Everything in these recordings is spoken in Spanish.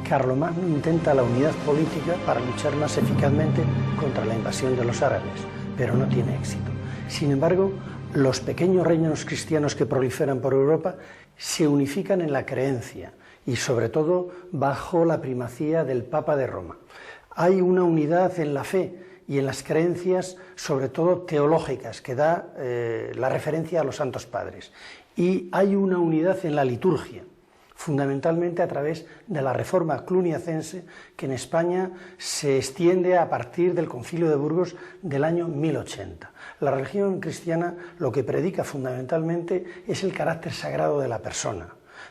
Carlomagno intenta la unidad política para luchar más eficazmente contra la invasión de los árabes, pero no tiene éxito. Sin embargo, los pequeños reinos cristianos que proliferan por Europa se unifican en la creencia y sobre todo bajo la primacía del Papa de Roma. Hay una unidad en la fe y en las creencias, sobre todo teológicas, que da la referencia a los santos padres. Y hay una unidad en la liturgia, fundamentalmente a través de la reforma cluniacense, que en España se extiende a partir del Concilio de Burgos del año 1080. La religión cristiana lo que predica fundamentalmente es el carácter sagrado de la persona.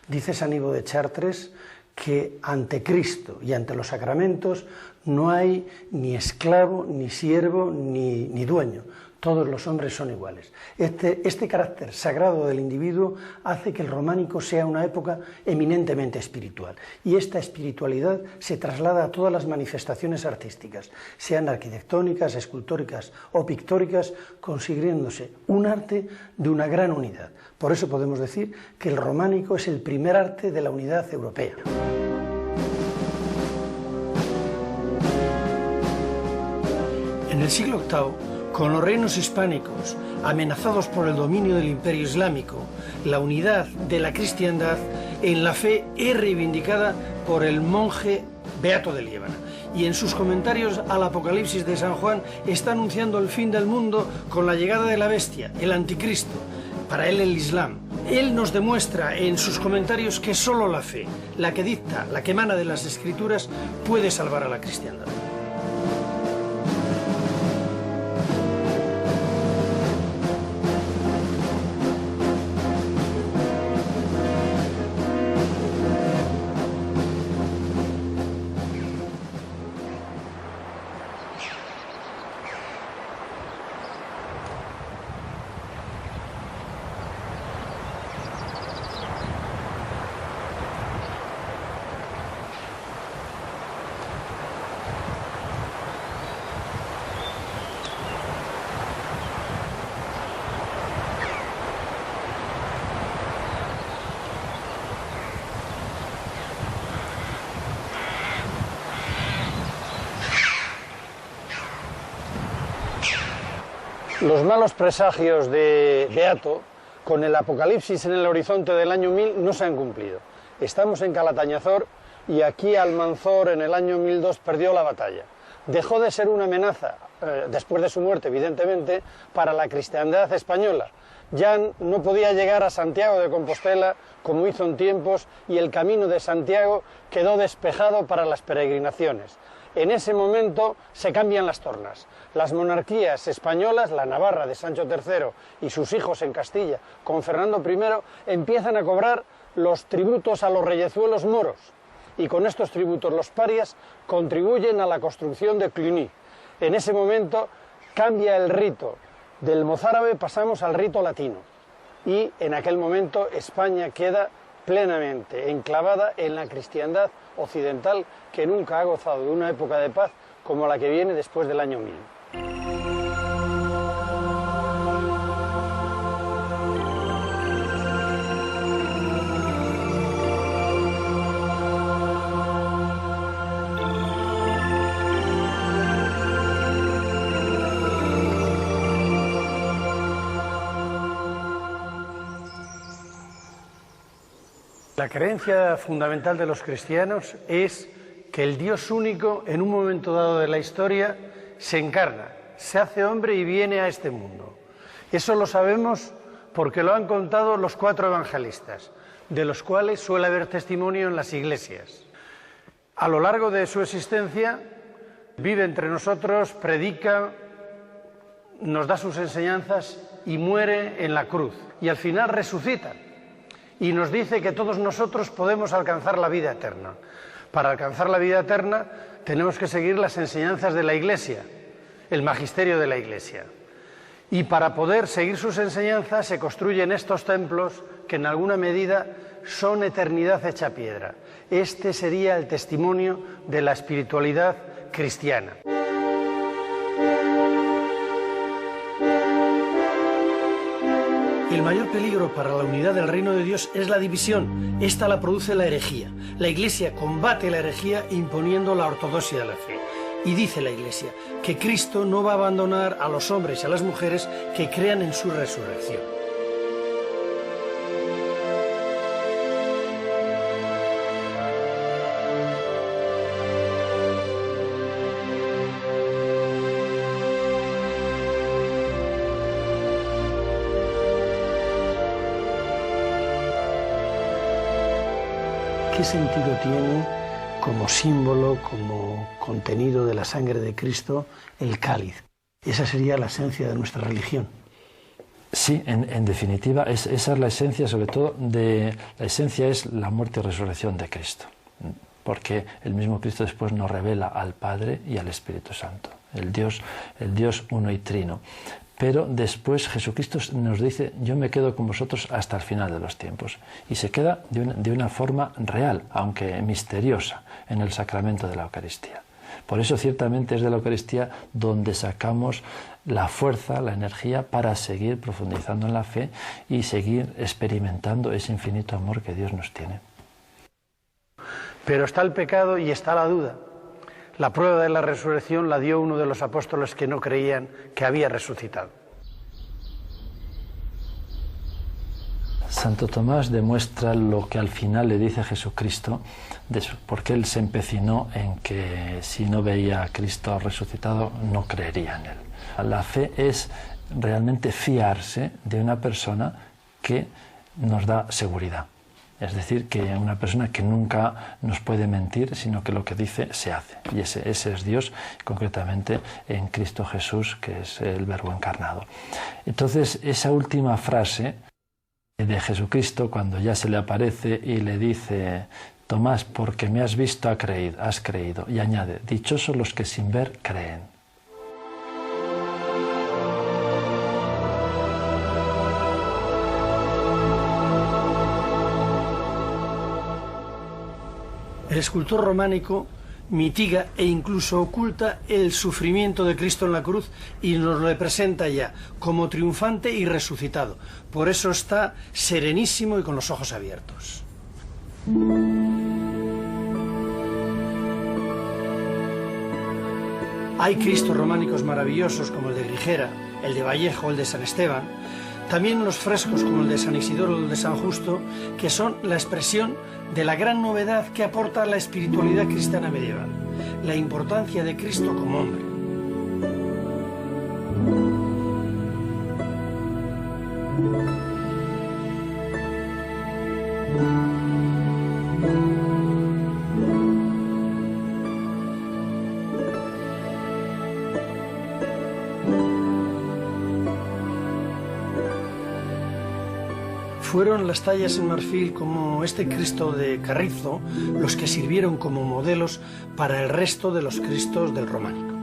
Dice San Ivo de Chartres que ante Cristo y ante los sacramentos no hay ni esclavo, ni siervo, ni dueño. Todos los hombres son iguales. Este carácter sagrado del individuo hace que el románico sea una época eminentemente espiritual. Y esta espiritualidad se traslada a todas las manifestaciones artísticas, sean arquitectónicas, escultóricas o pictóricas, consiguiéndose un arte de una gran unidad. Por eso podemos decir que el románico es el primer arte de la unidad europea. En el siglo VIII, con los reinos hispánicos amenazados por el dominio del Imperio Islámico, la unidad de la cristiandad en la fe es reivindicada por el monje Beato de Liébana. Y en sus comentarios al Apocalipsis de San Juan está anunciando el fin del mundo con la llegada de la bestia, el anticristo, para él el Islam. Él nos demuestra en sus comentarios que solo la fe, la que dicta, la que emana de las Escrituras, puede salvar a la cristiandad. Los malos presagios de Beato, con el Apocalipsis en el horizonte del año 1000, no se han cumplido. Estamos en Calatañazor y aquí Almanzor en el año 1002 perdió la batalla. Dejó de ser una amenaza, después de su muerte evidentemente, para la cristiandad española. Ya no podía llegar a Santiago de Compostela como hizo en tiempos y el camino de Santiago quedó despejado para las peregrinaciones. En ese momento se cambian las tornas. Las monarquías españolas, la Navarra de Sancho III y sus hijos en Castilla con Fernando I, empiezan a cobrar los tributos a los reyezuelos moros. Y con estos tributos los parias contribuyen a la construcción de Cluny. En ese momento cambia el rito. Del mozárabe pasamos al rito latino. Y en aquel momento España queda plenamente enclavada en la cristiandad occidental que nunca ha gozado de una época de paz como la que viene después del año 1000. La creencia fundamental de los cristianos es que el Dios único, en un momento dado de la historia, se encarna, se hace hombre y viene a este mundo. Eso lo sabemos porque lo han contado los 4 evangelistas, de los cuales suele haber testimonio en las iglesias. A lo largo de su existencia, vive entre nosotros, predica, nos da sus enseñanzas y muere en la cruz. Y al final resucita. Y nos dice que todos nosotros podemos alcanzar la vida eterna. Para alcanzar la vida eterna tenemos que seguir las enseñanzas de la Iglesia, el magisterio de la Iglesia. Y para poder seguir sus enseñanzas se construyen estos templos que en alguna medida son eternidad hecha piedra. Este sería el testimonio de la espiritualidad cristiana. El mayor peligro para la unidad del reino de Dios es la división. Esta la produce la herejía. La Iglesia combate la herejía imponiendo la ortodoxia de la fe. Y dice la Iglesia que Cristo no va a abandonar a los hombres y a las mujeres que crean en su resurrección. ¿Qué sentido tiene como símbolo, como contenido de la sangre de Cristo, el cáliz? Esa sería la esencia de nuestra religión. Sí, en definitiva, esa es la esencia, sobre todo, la esencia es la muerte y resurrección de Cristo, porque el mismo Cristo después nos revela al Padre y al Espíritu Santo, el Dios uno y trino. Pero después Jesucristo nos dice, yo me quedo con vosotros hasta el final de los tiempos. Y se queda de una forma real, aunque misteriosa, en el sacramento de la Eucaristía. Por eso ciertamente es de la Eucaristía donde sacamos la fuerza, la energía para seguir profundizando en la fe y seguir experimentando ese infinito amor que Dios nos tiene. Pero está el pecado y está la duda. La prueba de la resurrección la dio uno de los apóstoles que no creían que había resucitado. Santo Tomás demuestra lo que al final le dice Jesucristo, porque él se empecinó en que si no veía a Cristo resucitado no creería en él. La fe es realmente fiarse de una persona que nos da seguridad. Es decir, que una persona que nunca nos puede mentir, sino que lo que dice se hace. Y ese es Dios, concretamente en Cristo Jesús, que es el Verbo encarnado. Entonces, esa última frase de Jesucristo, cuando ya se le aparece y le dice, Tomás, porque me has visto, has creído. Y añade, dichosos los que sin ver creen. El escultor románico mitiga e incluso oculta el sufrimiento de Cristo en la cruz y nos lo presenta ya como triunfante y resucitado. Por eso está serenísimo y con los ojos abiertos. Hay Cristos románicos maravillosos como el de Grigera, el de Vallejo o el de San Esteban. También los frescos como el de San Isidoro o el de San Justo, que son la expresión de la gran novedad que aporta la espiritualidad cristiana medieval, la importancia de Cristo como hombre. Fueron las tallas en marfil como este Cristo de Carrizo los que sirvieron como modelos para el resto de los Cristos del románico.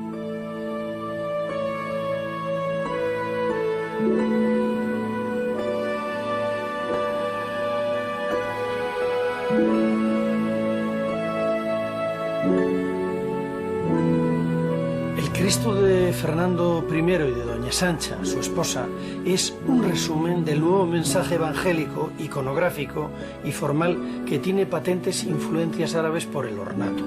El Cristo de Fernando I y de Doña Sancha, su esposa, es un resumen del nuevo mensaje evangélico, iconográfico y formal que tiene patentes influencias árabes por el ornato.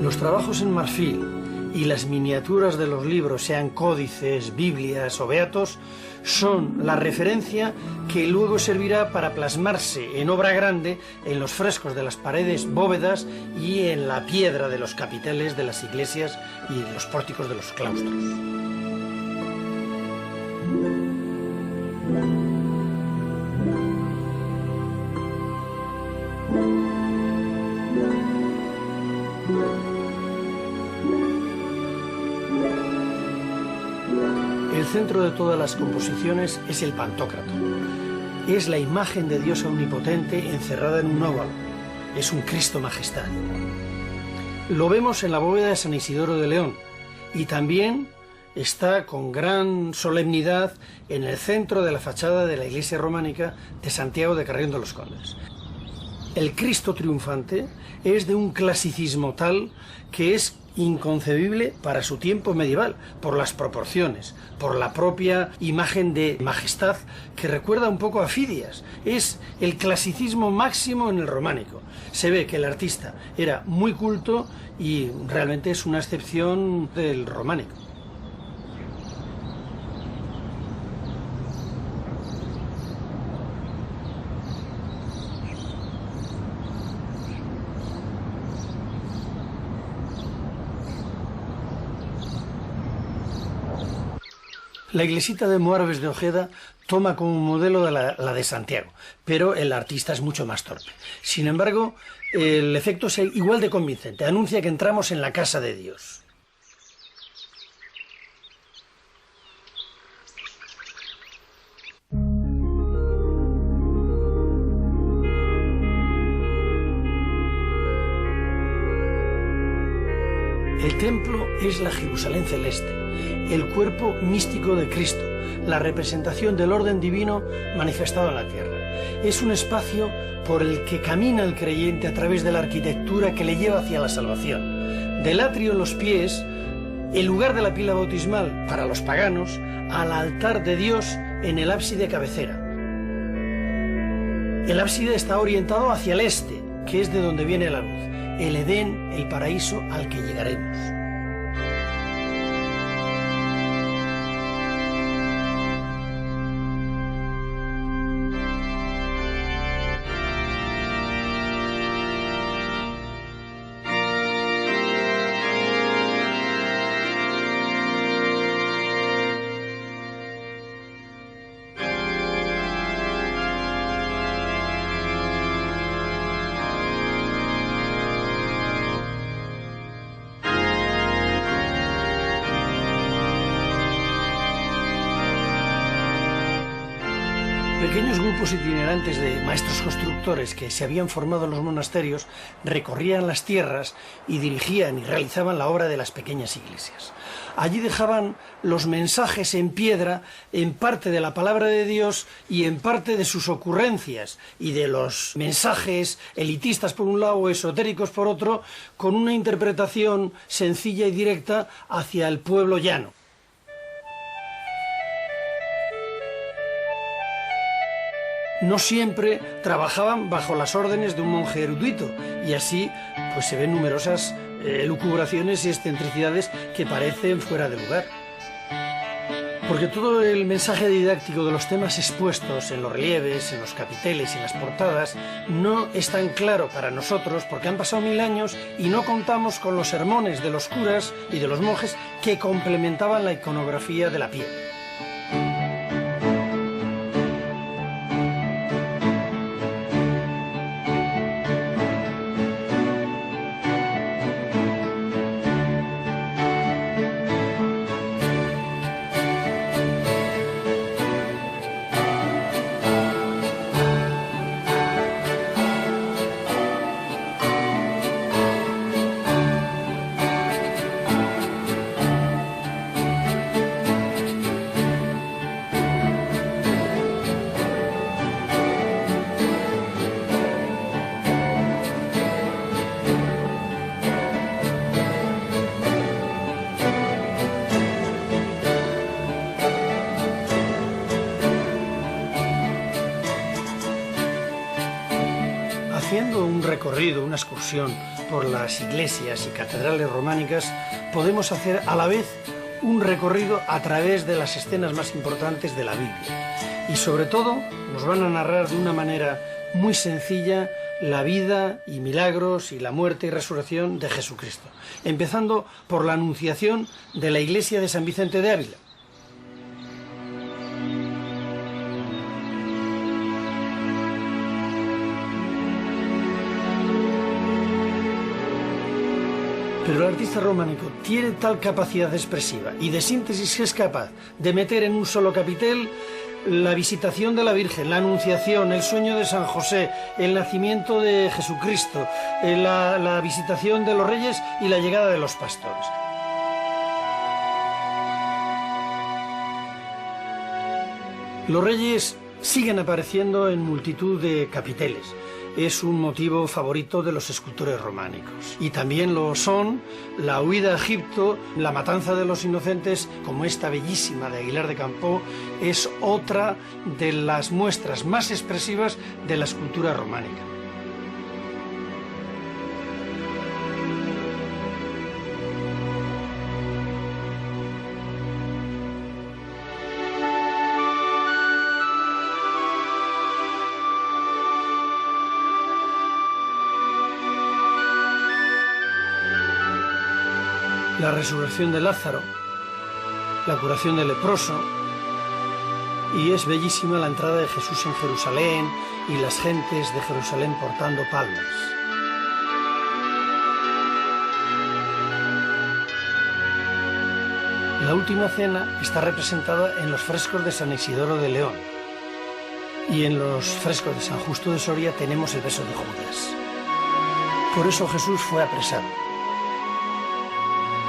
Los trabajos en marfil y las miniaturas de los libros, sean códices, biblias o beatos, son la referencia que luego servirá para plasmarse en obra grande en los frescos de las paredes, bóvedas y en la piedra de los capiteles de las iglesias y en los pórticos de los claustros. El centro de todas las composiciones es el Pantocrator. Es la imagen de Dios omnipotente encerrada en un óvalo. Es un Cristo majestad. Lo vemos en la bóveda de San Isidoro de León y también está con gran solemnidad en el centro de la fachada de la iglesia románica de Santiago de Carrión de los Condes. El Cristo triunfante es de un clasicismo tal que es inconcebible para su tiempo medieval, por las proporciones, por la propia imagen de majestad que recuerda un poco a Fidias. Es el clasicismo máximo en el románico. Se ve que el artista era muy culto y realmente es una excepción del románico. La iglesita de Moárabes de Ojeda toma como modelo la de Santiago, pero el artista es mucho más torpe. Sin embargo, el efecto es igual de convincente. Anuncia que entramos en la casa de Dios. El templo es la Jerusalén celeste, el cuerpo místico de Cristo, la representación del orden divino manifestado en la tierra. Es un espacio por el que camina el creyente a través de la arquitectura que le lleva hacia la salvación. Del atrio en los pies, el lugar de la pila bautismal para los paganos, al altar de Dios en el ábside cabecera. El ábside está orientado hacia el este, que es de donde viene la luz. El Edén, el paraíso al que llegaremos. Pequeños grupos itinerantes de maestros constructores que se habían formado en los monasterios recorrían las tierras y dirigían y realizaban la obra de las pequeñas iglesias. Allí dejaban los mensajes en piedra, en parte de la palabra de Dios y en parte de sus ocurrencias y de los mensajes elitistas por un lado o esotéricos por otro, con una interpretación sencilla y directa hacia el pueblo llano. No siempre trabajaban bajo las órdenes de un monje erudito y así pues se ven numerosas elucubraciones y excentricidades que parecen fuera de lugar. Porque todo el mensaje didáctico de los temas expuestos en los relieves, en los capiteles y en las portadas no es tan claro para nosotros porque han pasado 1000 años y no contamos con los sermones de los curas y de los monjes que complementaban la iconografía de la piel. Haciendo un recorrido, una excursión por las iglesias y catedrales románicas, podemos hacer a la vez un recorrido a través de las escenas más importantes de la Biblia. Y sobre todo nos van a narrar de una manera muy sencilla la vida y milagros y la muerte y resurrección de Jesucristo. Empezando por la anunciación de la iglesia de San Vicente de Ávila. Pero el artista románico tiene tal capacidad expresiva y de síntesis que es capaz de meter en un solo capitel la visitación de la Virgen, la Anunciación, el sueño de San José, el nacimiento de Jesucristo, la visitación de los reyes y la llegada de los pastores. Los reyes siguen apareciendo en multitud de capiteles. Es un motivo favorito de los escultores románicos. Y también lo son la huida a Egipto, la matanza de los inocentes, como esta bellísima de Aguilar de Campoo, es otra de las muestras más expresivas de la escultura románica. La resurrección de Lázaro, la curación del leproso, y es bellísima la entrada de Jesús en Jerusalén y las gentes de Jerusalén portando palmas. La última cena está representada en los frescos de San Isidoro de León, y en los frescos de San Justo de Soria tenemos el beso de Judas. Por eso Jesús fue apresado.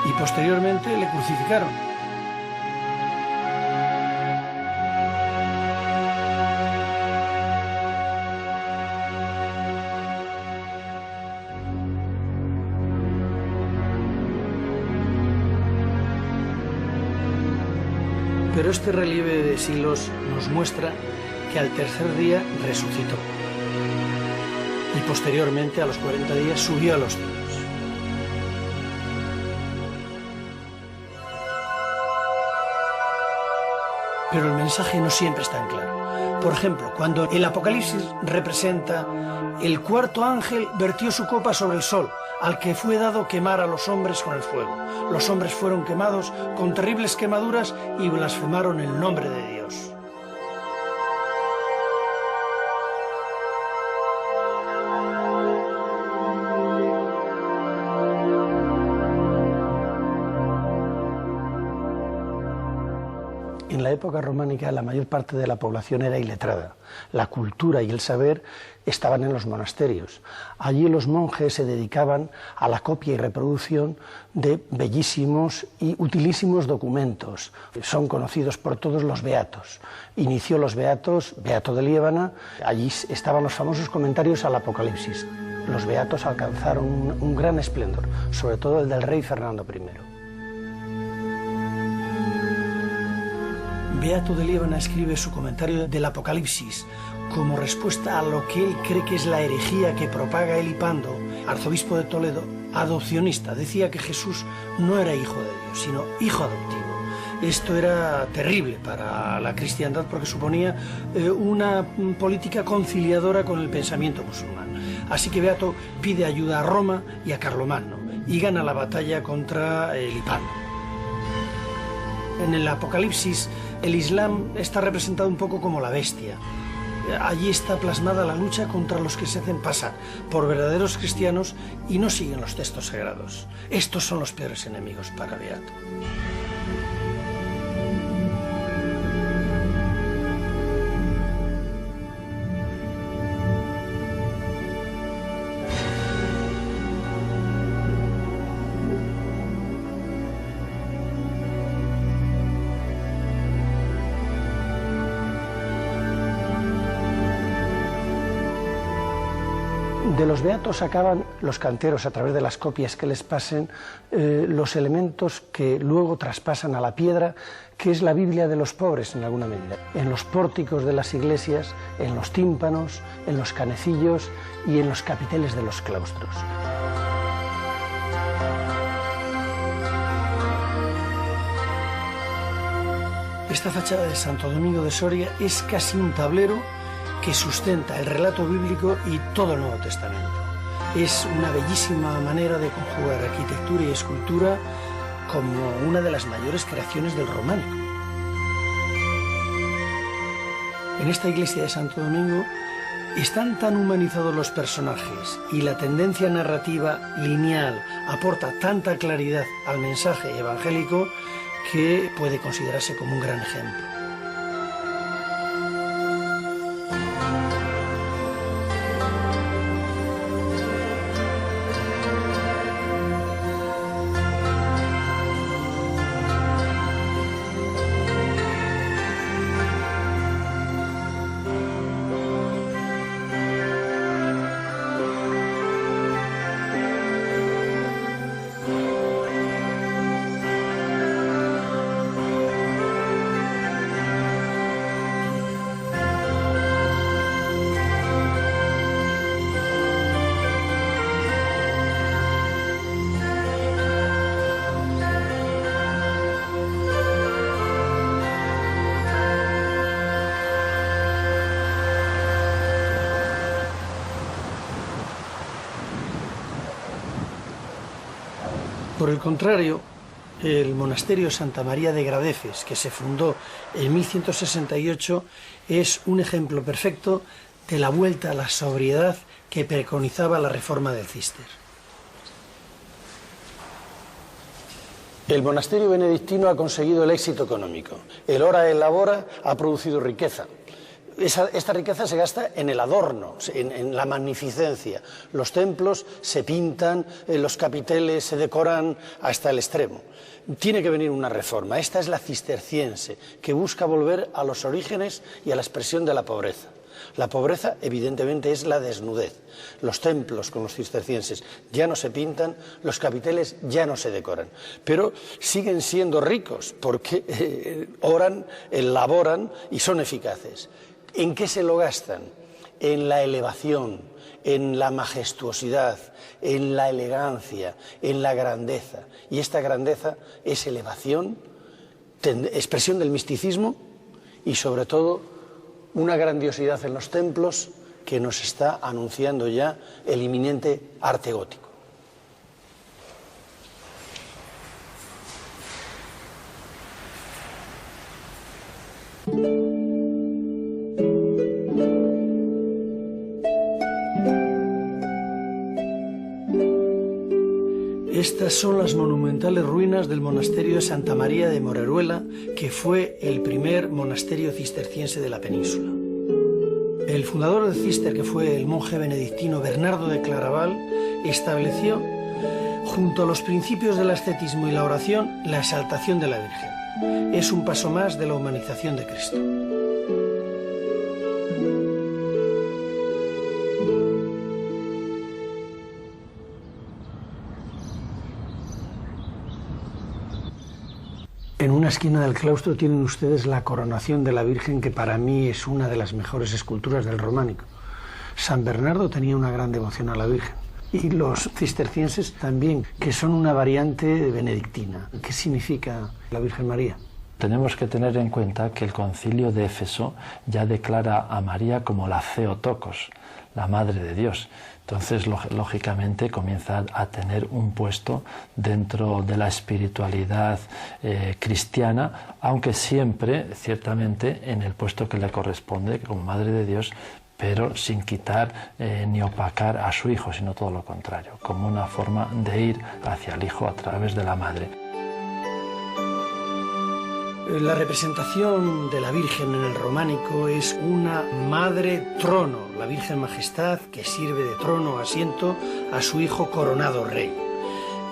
Y posteriormente le crucificaron. Pero este relieve de siglos nos muestra que al tercer día resucitó y posteriormente a los 40 días subió a los cielos. Pero el mensaje no siempre es tan claro. Por ejemplo, cuando el Apocalipsis representa el cuarto ángel vertió su copa sobre el sol, al que fue dado quemar a los hombres con el fuego. Los hombres fueron quemados con terribles quemaduras y blasfemaron el nombre de Dios. En la época románica la mayor parte de la población era iletrada. La cultura y el saber estaban en los monasterios. Allí los monjes se dedicaban a la copia y reproducción de bellísimos y utilísimos documentos. Son conocidos por todos los beatos. Inició los beatos, Beato de Liébana, allí estaban los famosos comentarios al Apocalipsis. Los beatos alcanzaron un gran esplendor, sobre todo el del rey Fernando I. Beato de Liébana escribe su comentario del Apocalipsis como respuesta a lo que él cree que es la herejía que propaga Elipando, arzobispo de Toledo, adopcionista. Decía que Jesús no era hijo de Dios, sino hijo adoptivo. Esto era terrible para la cristiandad porque suponía una política conciliadora con el pensamiento musulmán. Así que Beato pide ayuda a Roma y a Carlomagno y gana la batalla contra Elipando. En el Apocalipsis el Islam está representado un poco como la bestia. Allí está plasmada la lucha contra los que se hacen pasar por verdaderos cristianos y no siguen los textos sagrados. Estos son los peores enemigos para Beato. De los beatos sacaban los canteros, a través de las copias que les pasen, los elementos que luego traspasan a la piedra, que es la Biblia de los pobres en alguna medida. En los pórticos de las iglesias, en los tímpanos, en los canecillos y en los capiteles de los claustros. Esta fachada de Santo Domingo de Soria es casi un tablero que sustenta el relato bíblico y todo el Nuevo Testamento. Es una bellísima manera de conjugar arquitectura y escultura como una de las mayores creaciones del románico. En esta iglesia de Santo Domingo están tan humanizados los personajes y la tendencia narrativa lineal aporta tanta claridad al mensaje evangélico que puede considerarse como un gran ejemplo. Por el contrario, el monasterio Santa María de Gradefes, que se fundó en 1168, es un ejemplo perfecto de la vuelta a la sobriedad que preconizaba la reforma del Císter. El monasterio benedictino ha conseguido el éxito económico. El ora et labora ha producido riqueza. Esta riqueza se gasta en el adorno, en la magnificencia. Los templos se pintan, los capiteles se decoran hasta el extremo. Tiene que venir una reforma. Esta es la cisterciense, que busca volver a los orígenes y a la expresión de la pobreza. La pobreza, evidentemente, es la desnudez. Los templos con los cistercienses ya no se pintan, los capiteles ya no se decoran, pero siguen siendo ricos porque oran, elaboran y son eficaces. ¿En qué se lo gastan? En la elevación, en la majestuosidad, en la elegancia, en la grandeza. Y esta grandeza es elevación, expresión del misticismo y sobre todo una grandiosidad en los templos que nos está anunciando ya el inminente arte gótico. Estas son las monumentales ruinas del monasterio de Santa María de Moreruela, que fue el primer monasterio cisterciense de la península. El fundador del Císter, que fue el monje benedictino Bernardo de Claraval, estableció, junto a los principios del ascetismo y la oración, la exaltación de la Virgen. Es un paso más de la humanización de Cristo. En una esquina del claustro tienen ustedes la coronación de la Virgen, que para mí es una de las mejores esculturas del románico. San Bernardo tenía una gran devoción a la Virgen, y los cistercienses también, que son una variante benedictina. ¿Qué significa la Virgen María? Tenemos que tener en cuenta que el Concilio de Éfeso ya declara a María como la Theotokos, la Madre de Dios. Entonces, lógicamente, comienza a tener un puesto dentro de la espiritualidad cristiana, aunque siempre, ciertamente, en el puesto que le corresponde como Madre de Dios, pero sin quitar ni opacar a su Hijo, sino todo lo contrario, como una forma de ir hacia el Hijo a través de la Madre. La representación de la Virgen en el románico es una madre trono, la Virgen Majestad, que sirve de trono, asiento a su hijo coronado rey.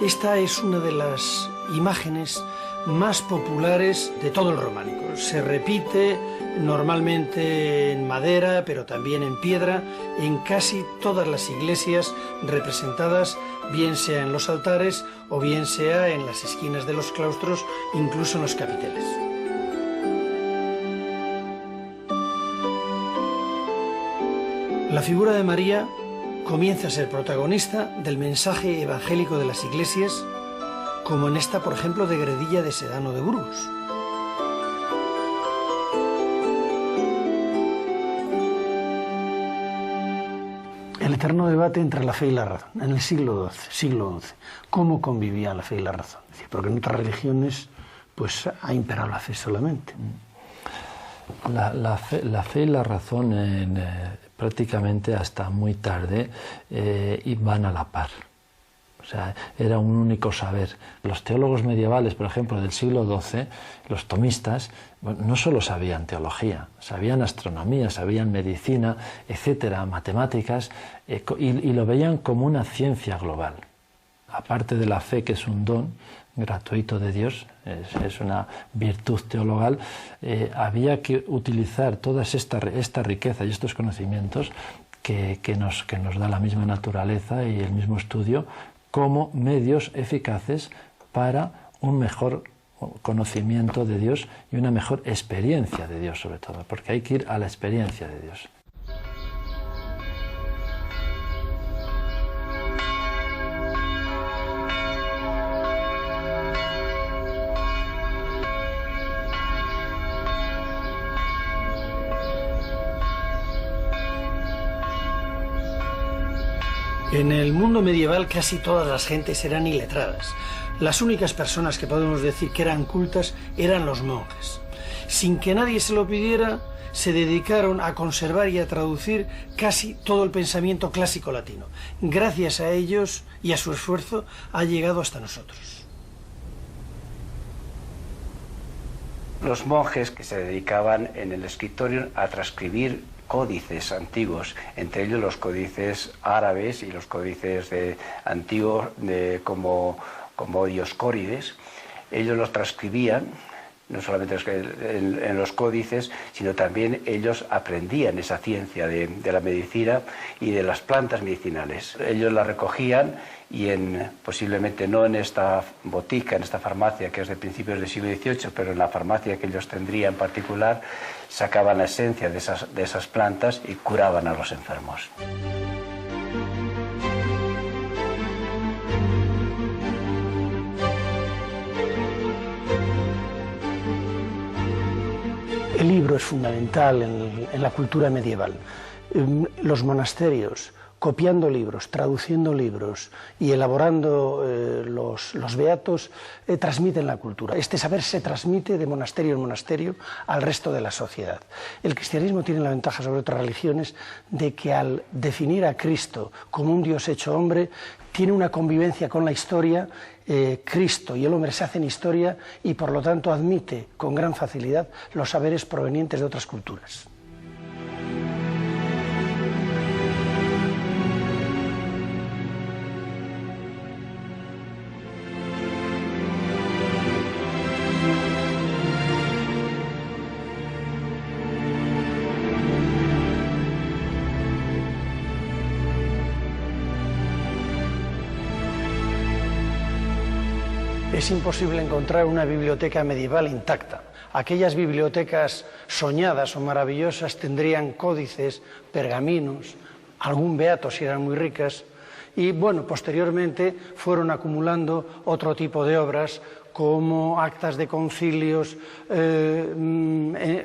Esta es una de las imágenes más populares de todo el románico. Se repite normalmente en madera, pero también en piedra, en casi todas las iglesias representadas, bien sea en los altares o bien sea en las esquinas de los claustros, incluso en los capiteles. La figura de María comienza a ser protagonista del mensaje evangélico de las iglesias, como en esta, por ejemplo, de Gredilla de Sedano de Burgos. El eterno debate entre la fe y la razón, en el siglo XI. ¿Cómo convivían la fe y la razón? Es decir, porque en otras religiones pues, ha imperado la fe solamente. La fe y la razón prácticamente hasta muy tarde van a la par. O sea, era un único saber. Los teólogos medievales, por ejemplo, del siglo XII, los tomistas, no solo sabían teología, sabían astronomía, sabían medicina, etcétera, matemáticas, y lo veían como una ciencia global. Aparte de la fe, que es un don gratuito de Dios, es una virtud teologal, había que utilizar toda esta riqueza y estos conocimientos que nos da la misma naturaleza y el mismo estudio como medios eficaces para un mejor conocimiento de Dios y una mejor experiencia de Dios, sobre todo, porque hay que ir a la experiencia de Dios. En el mundo medieval casi todas las gentes eran iletradas. Las únicas personas que podemos decir que eran cultas eran los monjes. Sin que nadie se lo pidiera, se dedicaron a conservar y a traducir casi todo el pensamiento clásico latino. Gracias a ellos y a su esfuerzo ha llegado hasta nosotros. Los monjes que se dedicaban en el escritorio a transcribir códices antiguos, entre ellos los códices árabes y los códices antiguos como Dioscórides. Ellos los transcribían, no solamente en los códices, sino también ellos aprendían esa ciencia de la medicina y de las plantas medicinales. Ellos la recogían y posiblemente no en esta botica, en esta farmacia que es de principios del siglo XVIII, pero en la farmacia que ellos tendrían en particular, sacaban la esencia de esas plantas y curaban a los enfermos. El libro es fundamental en la cultura medieval. Los monasterios, copiando libros, traduciendo libros y elaborando los beatos, transmiten la cultura. Este saber se transmite de monasterio en monasterio al resto de la sociedad. El cristianismo tiene la ventaja sobre otras religiones de que al definir a Cristo como un Dios hecho hombre, tiene una convivencia con la historia. Cristo y el hombre se hacen historia y por lo tanto admite con gran facilidad los saberes provenientes de otras culturas. Es imposible encontrar una biblioteca medieval intacta. Aquellas bibliotecas soñadas o maravillosas tendrían códices, pergaminos, algún beato si eran muy ricas, y bueno, posteriormente fueron acumulando otro tipo de obras como actas de concilios,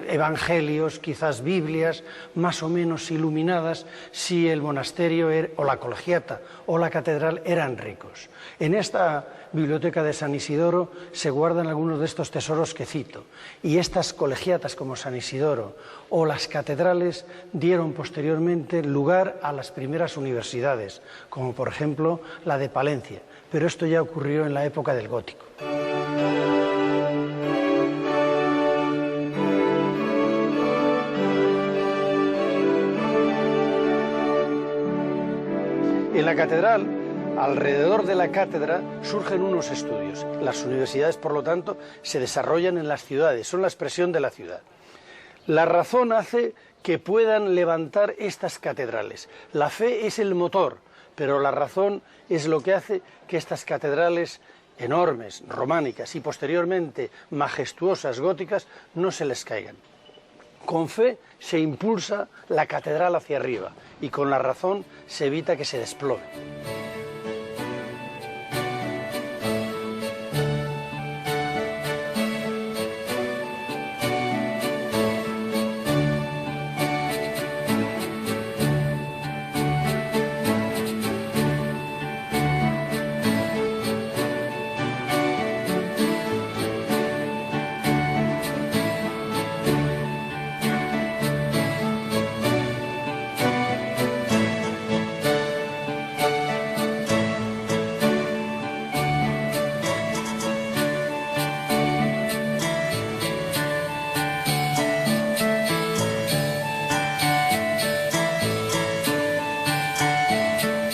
evangelios, quizás Biblias, más o menos iluminadas si el monasterio o la colegiata o la catedral eran ricos. En esta biblioteca de San Isidoro se guardan algunos de estos tesoros que cito, y estas colegiatas como San Isidoro o las catedrales dieron posteriormente lugar a las primeras universidades, como por ejemplo la de Palencia, pero esto ya ocurrió en la época del Gótico. En la catedral, alrededor de la cátedra, surgen unos estudios. Las universidades, por lo tanto, se desarrollan en las ciudades, son la expresión de la ciudad. La razón hace que puedan levantar estas catedrales. La fe es el motor, pero la razón es lo que hace que estas catedrales enormes, románicas y posteriormente majestuosas, góticas, no se les caigan. Con fe se impulsa la catedral hacia arriba y con la razón se evita que se desplome.